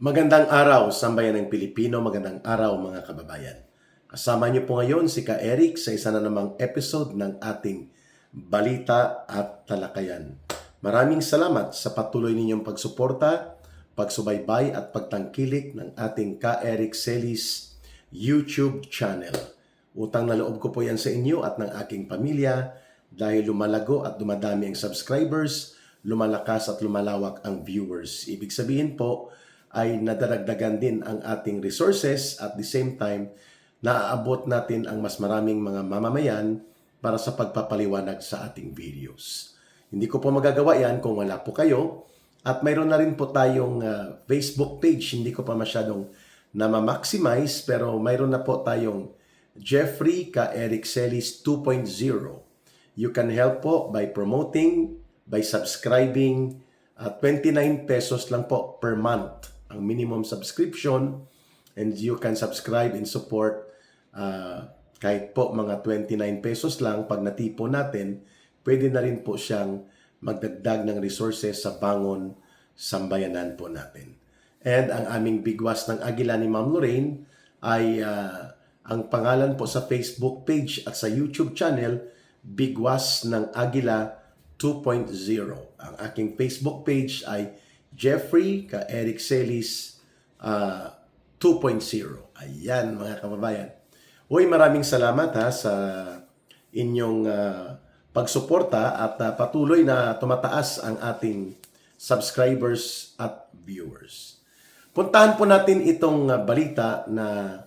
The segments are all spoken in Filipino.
Magandang araw, sambayan ng Pilipino. Magandang araw, mga kababayan. Kasama niyo po ngayon si Ka Eric sa isa na namang episode ng ating Balita at Talakayan. Maraming salamat sa patuloy ninyong pagsuporta, pagsubaybay at pagtangkilik ng ating Ka Eric Celis YouTube channel. Utang na loob ko po yan sa inyo at ng aking pamilya dahil lumalago at dumadami ang subscribers, lumalakas at lumalawak ang viewers. Ibig sabihin po, ay nadaragdagan din ang ating resources at the same time, naaabot natin ang mas maraming mga mamamayan para sa pagpapaliwanag sa ating videos. Hindi ko po magagawa yan kung wala po kayo. At mayroon na rin po tayong Facebook page. Hindi ko pa masyadong na-maximize pero mayroon na po tayong Jeffrey Ka Eric Celis 2.0. You can help po by promoting, by subscribing. 29 pesos lang po per month ang minimum subscription, and you can subscribe and support kahit po mga 29 pesos lang. Pag natipo natin, pwede na rin po siyang magdagdag ng resources sa bangon sambayanan po natin. And ang aming bigwas ng Agila ni Ma'am Lorraine ay ang pangalan po sa Facebook page at sa YouTube channel, Bigwas ng Agila 2.0. Ang aking Facebook page ay Jeffrey Ka Eric Celis 2.0. Ayan, mga kababayan. Uy, maraming salamat sa inyong pagsuporta at patuloy na tumataas ang ating subscribers at viewers. Puntahan po natin itong balita na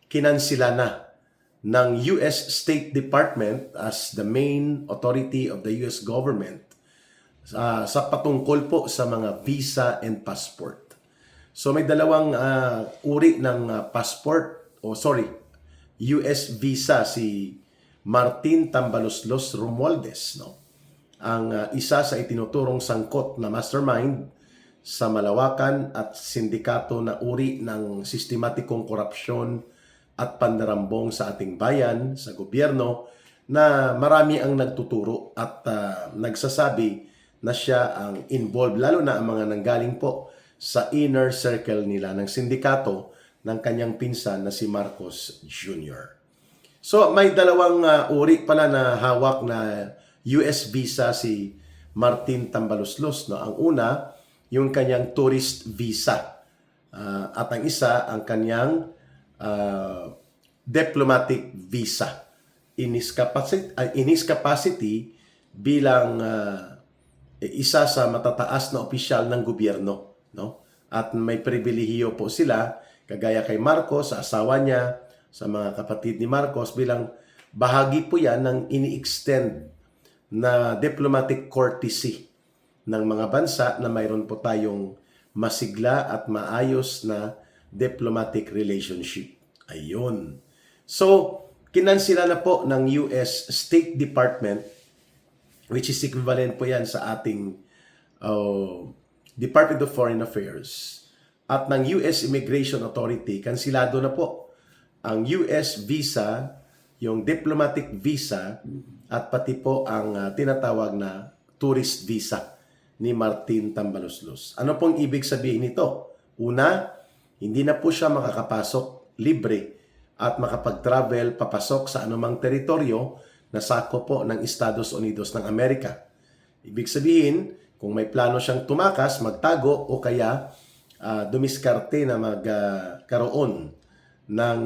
kinansila na ng US State Department as the main authority of the US government sa patungkol po sa mga visa and passport. So may dalawang uri ng passport, US visa, si Martin Tambaloslos Romualdez, no? Ang isa sa itinuturong sangkot na mastermind sa malawakan at sindikato na uri ng sistematikong korupsyon at pandarambong sa ating bayan, sa gobyerno, na marami ang nagtuturo at nagsasabi na siya ang involved, lalo na ang mga nanggaling po sa inner circle nila ng sindikato ng kanyang pinsan na si Marcos Jr. So may dalawang uri pala na hawak na US visa si Martin Tambaloslos. No? Ang una, yung kanyang tourist visa. At ang isa, ang kanyang diplomatic visa. In his capacity bilang isa sa matataas na opisyal ng gobyerno, no? At may pribilehiyo po sila, kagaya kay Marcos, sa asawa niya, sa mga kapatid ni Marcos, bilang bahagi po yan ng ini-extend na diplomatic courtesy ng mga bansa na mayroon po tayong masigla at maayos na diplomatic relationship. Ayun. So, kinansila na po ng US State Department, which is equivalent po yan sa ating Department of Foreign Affairs, at ng US Immigration Authority. Kansilado na po ang US visa, yung diplomatic visa, at pati po ang tinatawag na tourist visa ni Martin Tambaloslos. Ano pong ibig sabihin nito? Una, hindi na po siya makakapasok libre at makapag-travel papasok sa anumang teritoryo na sakop po ng Estados Unidos ng Amerika. Ibig sabihin, kung may plano siyang tumakas, magtago o kaya dumiskarte na magkaroon ng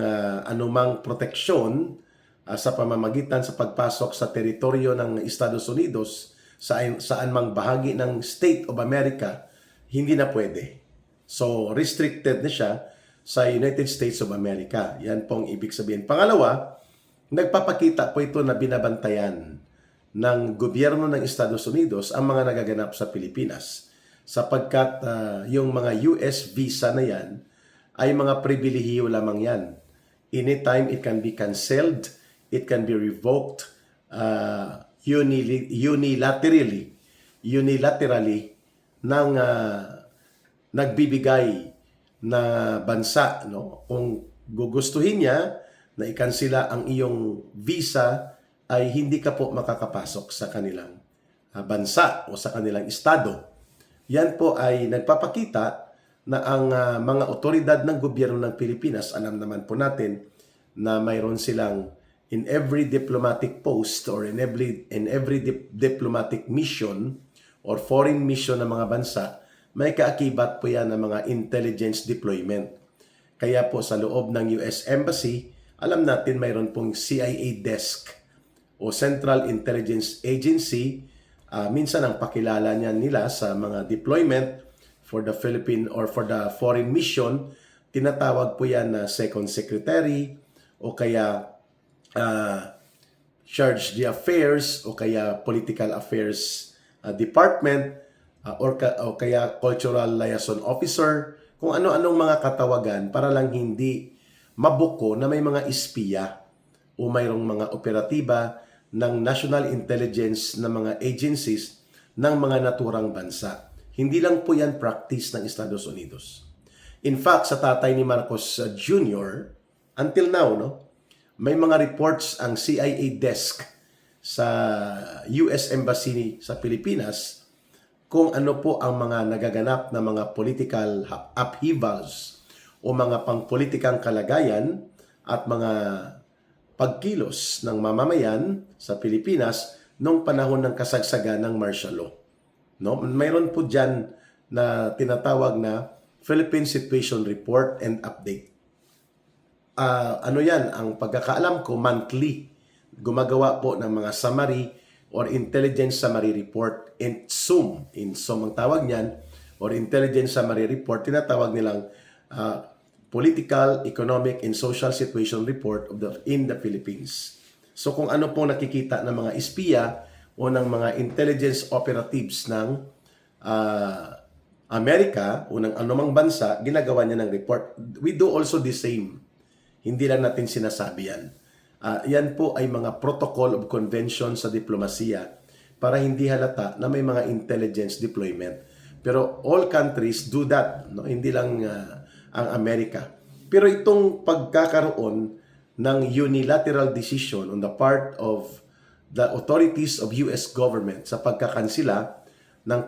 anumang proteksyon sa pamamagitan sa pagpasok sa teritoryo ng Estados Unidos saan mang bahagi ng State of America, hindi na pwede. So, restricted na siya sa United States of America. Yan pong ibig sabihin. Pangalawa, nagpapakita po ito na binabantayan ng gobyerno ng Estados Unidos ang mga nagaganap sa Pilipinas. Sapagkat yung mga US visa na yan ay mga pribilehiyo lamang yan. Anytime it can be canceled, it can be revoked unilaterally ng nagbibigay na bansa, no? Kung gugustuhin niya na ikansila ang iyong visa, ay hindi ka po makakapasok sa kanilang bansa o sa kanilang estado. Yan po ay nagpapakita na ang mga otoridad ng gobyerno ng Pilipinas, alam naman po natin na mayroon silang in every diplomatic post or in every diplomatic mission or foreign mission ng mga bansa, may kaakibat po yan ng mga intelligence deployment. Kaya po sa loob ng US Embassy, alam natin mayroon pong CIA desk o Central Intelligence Agency. Minsan ang pakilala niya nila sa mga deployment for the Philippine or for the foreign mission, tinatawag po yan na Second Secretary o kaya Charge the Affairs o kaya Political Affairs Department o kaya Cultural Liaison Officer, kung ano-anong mga katawagan para lang hindi mabuko na may mga espiya o mayroong mga operatiba ng national intelligence na mga agencies ng mga naturang bansa. Hindi lang po yan practice ng Estados Unidos. In fact, sa tatay ni Marcos Jr., until now, may mga reports ang CIA desk sa US Embassy sa Pilipinas kung ano po ang mga nagaganap na mga political upheavals o mga pangpolitikang kalagayan at mga pagkilos ng mamamayan sa Pilipinas noong panahon ng kasagsagan ng martial law. Mayroon po dyan na tinatawag na Philippine Situation Report and Update. Ano yan? Ang pagkakaalam ko, monthly. Gumagawa po ng mga summary or intelligence summary report in SUM. In SUM ang tawag niyan, or intelligence summary report, tinatawag nilang Political, Economic, and Social Situation Report in the Philippines. So kung ano pong nakikita ng mga espiya o ng mga intelligence operatives ng Amerika o ng anumang bansa, ginagawa niya ng report. We do also the same. Hindi lang natin sinasabi yan. Yan po ay mga protocol of convention sa diplomasiya para hindi halata na may mga intelligence deployment. Pero all countries do that. Hindi lang ang Amerika. Pero itong pagkakaroon ng unilateral decision on the part of the authorities of US government sa pagkakansila ng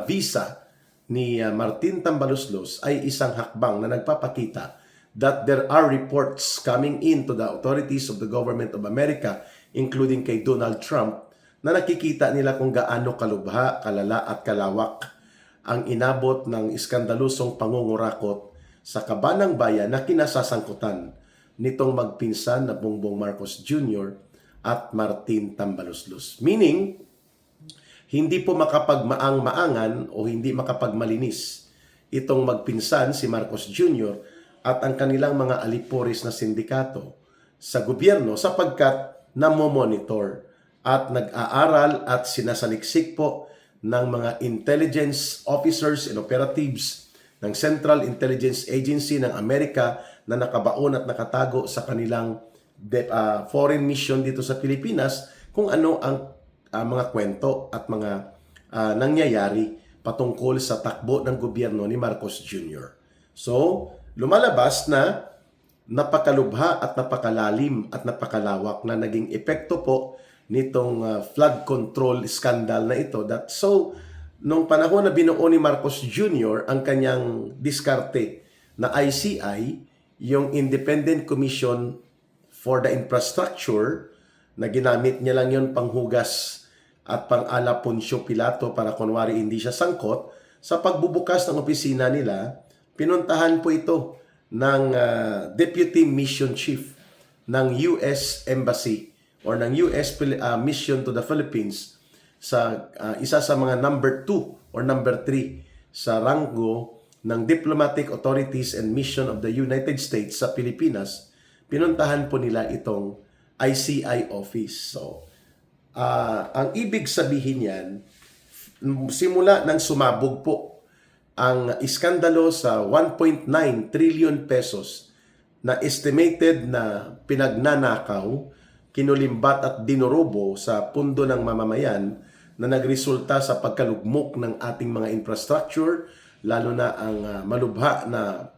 visa ni Martin Tambaloslos ay isang hakbang na nagpapakita that there are reports coming in to the authorities of the government of America, including kay Donald Trump, na nakikita nila kung gaano kalubha, kalala at kalawak ang inabot ng iskandalusong pangungurakot sa kabanang bayan na kinasasangkutan nitong magpinsan na Bongbong Marcos Jr. at Martin Tambaloslos. Meaning, hindi po makapagmaang-maangan o hindi makapagmalinis itong magpinsan si Marcos Jr. at ang kanilang mga aliporis na sindikato sa gobyerno sapagkat namomonitor at nag-aaral at sinasaliksik po ng mga intelligence officers and operatives ng Central Intelligence Agency ng Amerika na nakabaon at nakatago sa kanilang foreign mission dito sa Pilipinas kung ano ang mga kwento at mga nangyayari patungkol sa takbo ng gobyerno ni Marcos Jr. So, lumalabas na napakalubha at napakalalim at napakalawak na naging epekto po nitong flood control scandal na ito. Nung panahon na binuo ni Marcos Jr. ang kanyang diskarte na ICI, yung Independent Commission for the Infrastructure, na ginamit niya lang yun panghugas at pang-ala Poncio Pilato para kunwari hindi siya sangkot, sa pagbubukas ng opisina nila, pinuntahan po ito ng Deputy Mission Chief ng US Embassy or ng US Mission to the Philippines sa isa sa mga number 2 or number 3 sa ranggo ng Diplomatic Authorities and Mission of the United States sa Pilipinas. Pinuntahan po nila itong ICI office. So, ang ibig sabihin yan, simula nang sumabog po ang iskandalo sa 1.9 trillion pesos na estimated na pinagnanakaw, kinulimbat at dinurobo sa pundo ng mamamayan na nagresulta sa pagkalugmok ng ating mga infrastructure, lalo na ang malubha na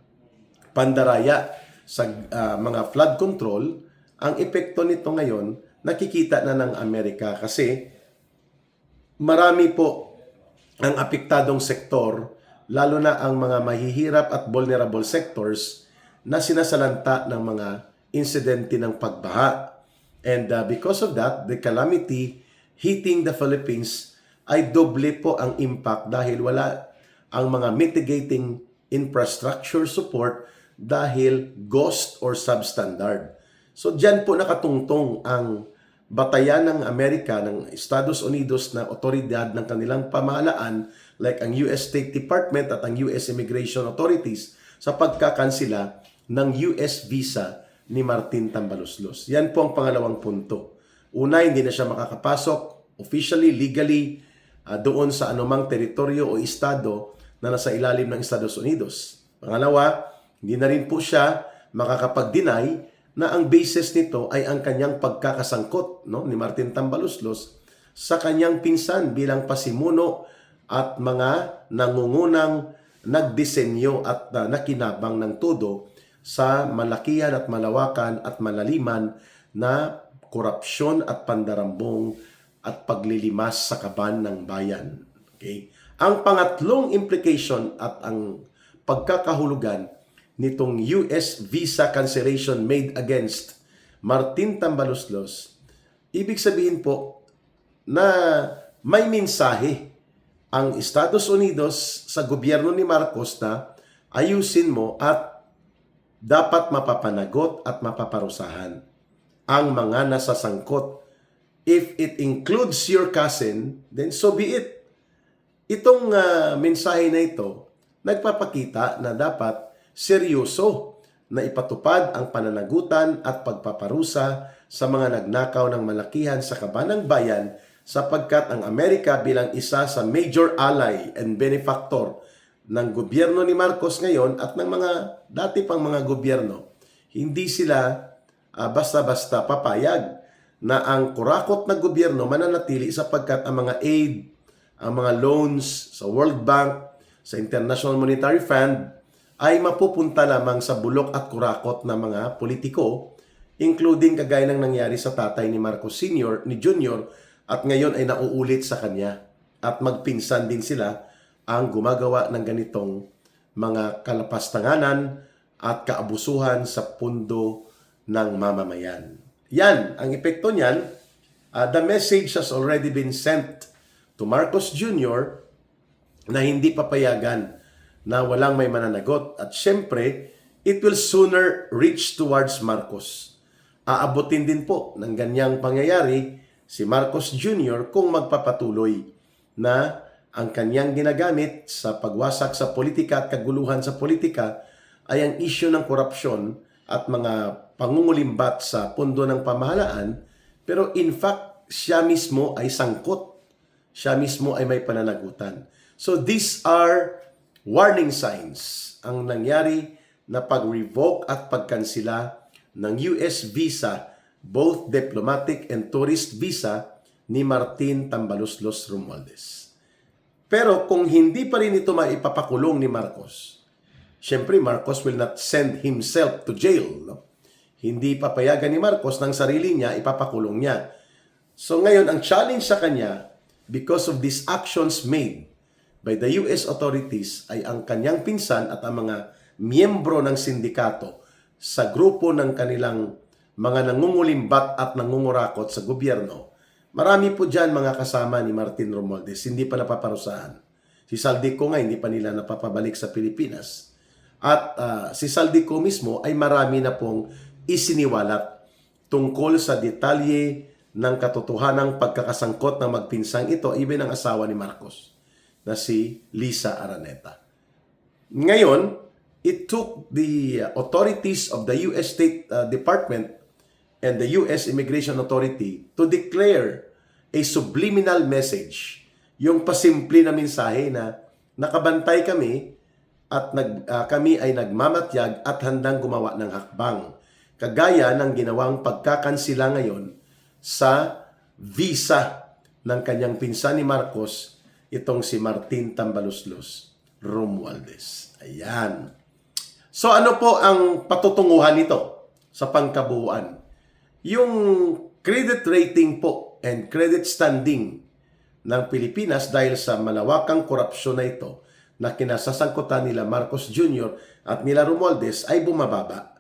pandaraya sa mga flood control. Ang epekto nito ngayon, nakikita na ng Amerika kasi marami po ang apektadong sektor lalo na ang mga mahihirap at vulnerable sectors na sinasalanta ng mga insidente ng pagbaha. And because of that, the calamity hitting the Philippines ay doble po ang impact dahil wala ang mga mitigating infrastructure support dahil ghost or substandard. So diyan po nakatungtong ang batayan ng Amerika, ng Estados Unidos na otoridad ng kanilang pamahalaan like ang US State Department at ang US Immigration Authorities sa pagkakansila ng US visa ni Martin Tambaloslos. Yan po ang pangalawang punto. Una, hindi na siya makakapasok officially, legally, doon sa anumang teritoryo o estado na nasa ilalim ng Estados Unidos. Pangalawa, hindi na rin po siya makakapag-deny na ang basis nito ay ang kanyang pagkakasangkot ni Martin Tambaloslos sa kanyang pinsan bilang pasimuno at mga nangungunang nagdisenyo at nakinabang ng todo sa malakihan at malawakan at malaliman na korupsyon at pandarambong at paglilimas sa kaban ng bayan. Okay? Ang pangatlong implication at ang pagkakahulugan nitong US visa cancellation made against Martin Tambaloslos, ibig sabihin po na may mensahe ang Estados Unidos sa gobyerno ni Marcos na ayusin mo at dapat mapapanagot at mapaparusahan ang mga nasasangkot. If it includes your cousin, then so be it. Itong mensahe na ito, nagpapakita na dapat seryoso na ipatupad ang pananagutan at pagpaparusa sa mga nagnakaw ng malakihan sa kaban ng bayan sapagkat ang Amerika bilang isa sa major ally and benefactor ng gobyerno ni Marcos ngayon at ng mga dati pang mga gobyerno, hindi sila basta-basta papayag na ang kurakot na gobyerno mananatili sapagkat ang mga aid, ang mga loans sa World Bank, sa International Monetary Fund ay mapupunta lamang sa bulok at kurakot na mga politiko, including kagaya ng nangyari sa tatay ni Marcos Sr., ni Jr., at ngayon ay nauulit sa kanya. At magpinsan din sila ang gumagawa ng ganitong mga kalapastanganan at kaabusuhan sa pundo ng mamamayan. Yan, ang epekto niyan, the message has already been sent to Marcos Jr. na hindi papayagan na walang may mananagot. At syempre, it will sooner reach towards Marcos. Aabutin din po ng ganyang pangyayari si Marcos Jr. kung magpapatuloy na ang kanyang ginagamit sa pagwasak sa politika at kaguluhan sa politika ay ang isyu ng korupsyon at mga pangungulimbat sa pundo ng pamahalaan, pero in fact, siya mismo ay sangkot. Siya mismo ay may pananagutan. So these are warning signs ang nangyari na pag-revoke at pagkansila ng US visa, both diplomatic and tourist visa ni Martin Tambaloslos Romualdez. Pero kung hindi pa rin ito maipapakulong ni Marcos, syempre Marcos will not send himself to jail. No? Hindi papayagan ni Marcos ng sarili niya, ipapakulong niya. So ngayon, ang challenge sa kanya, because of these actions made by the US authorities, ay ang kanyang pinsan at ang mga miyembro ng sindikato sa grupo ng kanilang mga nangungulimbat at nangungurakot sa gobyerno. Marami po dyan mga kasama ni Martin Romualdez, hindi pa napaparusahan. Si Saldico nga, hindi pa nila napapabalik sa Pilipinas. At si Saldico mismo ay marami na pong isiniwalat tungkol sa detalye ng katotohanang pagkakasangkot ng magpinsang ito, even ang asawa ni Marcos, na si Lisa Araneta. Ngayon, it took the authorities of the US State Department and the US Immigration Authority to declare a subliminal message, yung pasimple na mensahe na nakabantay kami at kami ay nagmamatyag at handang gumawa ng hakbang. Kagaya ng ginawang pagkakansila ngayon sa visa ng kanyang pinsan ni Marcos, itong si Martin Tambaloslos Romualdez. Ayan. So ano po ang patutunguhan nito sa pangkabuuan? Yung credit rating po and credit standing ng Pilipinas dahil sa malawakang korupsyon na ito na kinasasangkutan nila Marcos Jr. at nila Romualdez ay bumababa.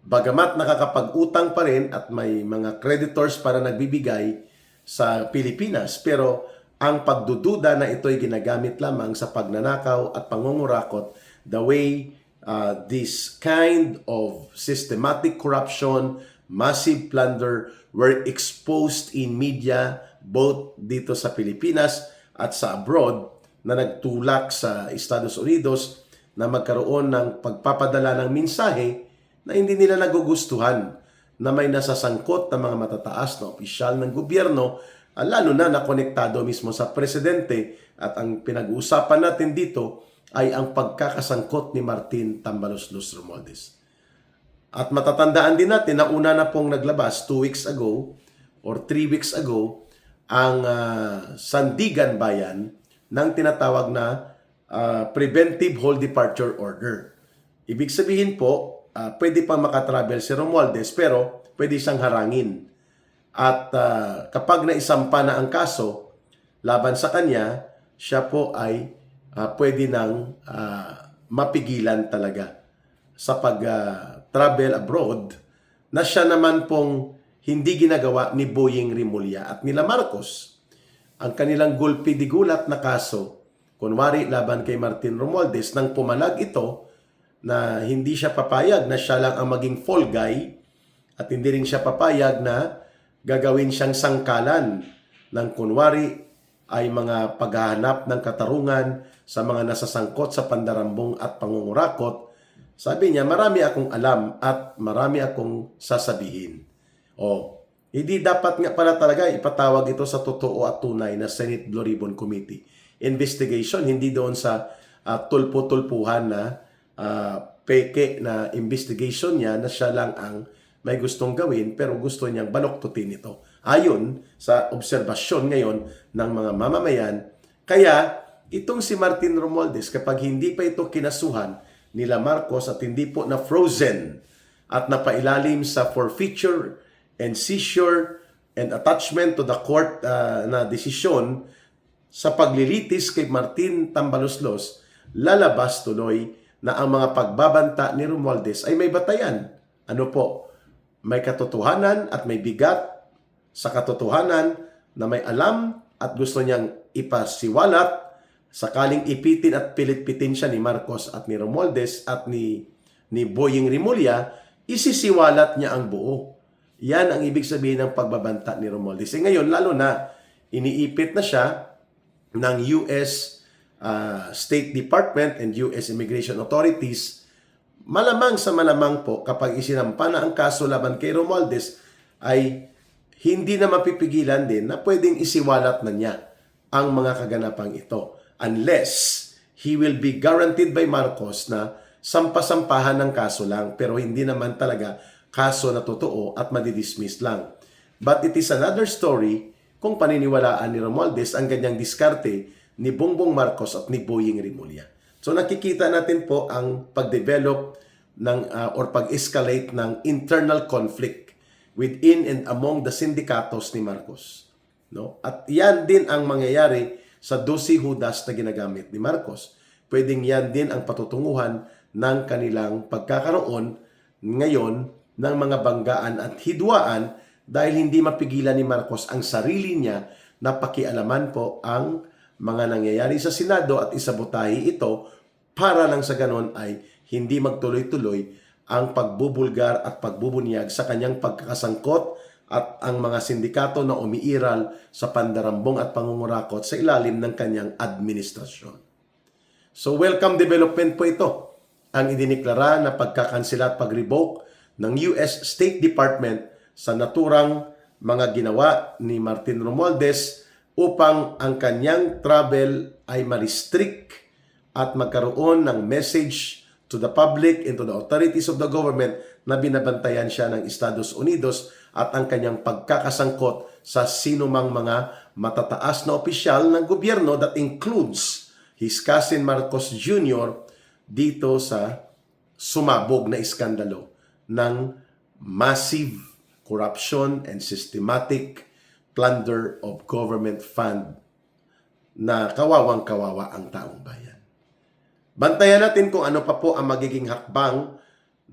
Bagamat nakakapag-utang pa rin at may mga creditors para nagbibigay sa Pilipinas, pero ang pagdududa na ito'y ginagamit lamang sa pagnanakaw at pangungurakot, the way this kind of systematic corruption, massive plunder were exposed in media both dito sa Pilipinas at sa abroad, na nagtulak sa Estados Unidos na magkaroon ng pagpapadala ng mensahe na hindi nila nagugustuhan, na may nasasangkot na mga matataas na opisyal ng gobyerno, lalo na nakonektado mismo sa presidente. At ang pinag-uusapan natin dito ay ang pagkakasangkot ni Martin Tambaloslos Romualdez. At matatandaan din natin na una na pong naglabas 2 weeks ago or 3 weeks ago ang Sandigan Bayan ng tinatawag na Preventive Whole Departure Order. Ibig sabihin po, pwede pang makatravel si Romualdez pero pwede siyang harangin. At kapag naisampa na ang kaso laban sa kanya, siya po ay pwede nang mapigilan talaga sa pag-travel abroad, na siya naman pong hindi ginagawa ni Boying Rimulya at nila Marcos. Ang kanilang gulpi di gulat na kaso, kunwari laban kay Martin Romualdez, nang pumalag ito na hindi siya papayag na siya lang ang maging fall guy at hindi rin siya papayag na gagawin siyang sangkalan ng kunwari ay mga paghahanap ng katarungan sa mga nasasangkot sa pandarambong at pangungurakot. Sabi niya, marami akong alam at marami akong sasabihin. Hindi dapat nga pala talaga ipatawag ito sa totoo at tunay na Senate Blue Ribbon Committee investigation, hindi doon sa tulpo-tulpuhan na peke na investigation niya na siya lang ang may gustong gawin pero gusto niyang baloktutin ito. Ayon sa obserbasyon ngayon ng mga mamamayan, kaya itong si Martin Romualdez, kapag hindi pa ito kinasuhan nila Marcos at hindi po na frozen at napailalim sa forfeiture and seizure and attachment to the court na desisyon sa paglilitis kay Martin Tambaloslos, lalabas tuloy na ang mga pagbabanta ni Romualdez ay may batayan. Ano po? May katotohanan at may bigat sa katotohanan na may alam at gusto niyang ipasiwalat. Sakaling ipitin at pilit-pitin siya ni Marcos at ni Romualdez at ni Boying Rimulya, isisiwalat niya ang buo. Yan ang ibig sabihin ng pagbabanta ni Romualdez. Ngayon, lalo na iniipit na siya ng US State Department and US Immigration Authorities. Malamang sa malamang po, kapag isinampa na ang kaso laban kay Romualdez, ay hindi na mapipigilan din na pwedeng isiwalat na niya ang mga kaganapang ito. Unless he will be guaranteed by Marcos na sampasampahan ng kaso lang, pero hindi naman talaga kaso na totoo at madidismiss lang. But it is another story kung paniniwalaan ni Romualdez ang ganyang diskarte ni Bongbong Marcos at ni Boying Rimulya. So nakikita natin po ang pag-develop ng or pag-escalate ng internal conflict within and among the sindikatos ni Marcos. No? At yan din ang mangyayari sa 12 Judas na ginagamit ni Marcos. Pwedeng yan din ang patutunguhan ng kanilang pagkakaroon ngayon ng mga banggaan at hidwaan dahil hindi mapigilan ni Marcos ang sarili niya na pakialaman po ang mga nangyayari sa Senado at isabotahe ito para lang sa ganon ay hindi magtuloy-tuloy ang pagbubulgar at pagbubunyag sa kanyang pagkakasangkot at ang mga sindikato na umiiral sa pandarambong at pangungurakot sa ilalim ng kanyang administrasyon. So welcome development po ito. Ang idiniklara na pagkakansela at pag-revoke ng US State Department sa naturang mga ginawa ni Martin Romualdez upang ang kanyang travel ay ma-restrict at magkaroon ng message to the public and to the authorities of the government na binabantayan siya ng Estados Unidos at ang kanyang pagkakasangkot sa sinumang mga matataas na opisyal ng gobyerno, that includes his cousin Marcos Jr. dito sa sumabog na iskandalo ng massive corruption and systematic plunder of government fund na kawawang-kawawa ang taong bayan. Bantayan natin kung ano pa po ang magiging hakbang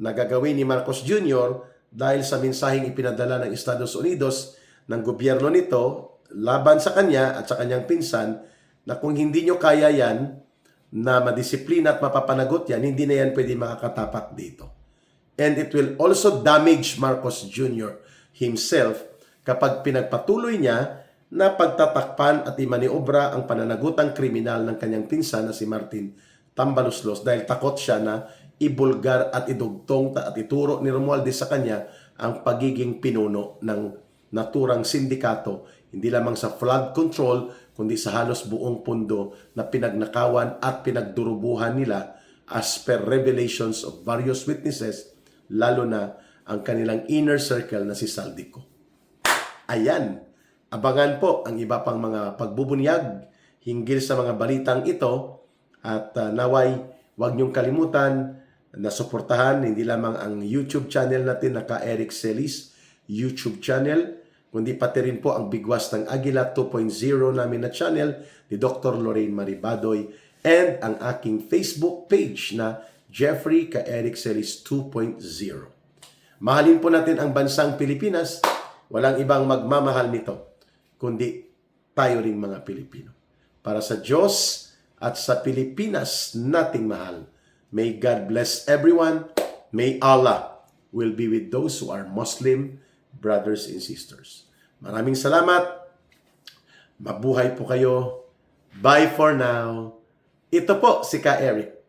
na gagawin ni Marcos Jr. dahil sa mensaheng ipinadala ng Estados Unidos ng gobyerno nito laban sa kanya at sa kanyang pinsan na kung hindi nyo kaya yan na madisiplina at mapapanagot yan, hindi na yan pwede makakatapak dito. And it will also damage Marcos Jr. himself kapag pinagpatuloy niya na pagtatakpan at imaniobra ang pananagutang kriminal ng kanyang pinsan na si Martin Tambaluslos dahil takot siya na ibulgar at idugtong at ituro ni Romualdez sa kanya ang pagiging pinuno ng naturang sindikato, hindi lamang sa flood control, kundi sa halos buong pundo na pinagnakawan at pinagdurubuhan nila as per revelations of various witnesses, lalo na ang kanilang inner circle na si Saldico. Ayan, abangan po ang iba pang mga pagbubunyag hinggil sa mga balitang ito at naway huwag niyong kalimutan na suportahan hindi lamang ang YouTube channel natin na Ka-Eric Celis YouTube channel, kundi pati rin po ang Bigwas ng Agila 2.0 namin na channel ni Dr. Lorraine Maribadoy and ang aking Facebook page na Jeffrey Ka-Eric Celis 2.0. Mahalin po natin ang bansang Pilipinas. Walang ibang magmamahal nito, kundi tayo ring mga Pilipino. Para sa Diyos at sa Pilipinas nating mahal, may God bless everyone. May Allah will be with those who are Muslim brothers and sisters. Maraming salamat. Mabuhay po kayo. Bye for now. Ito po si Ka Eric.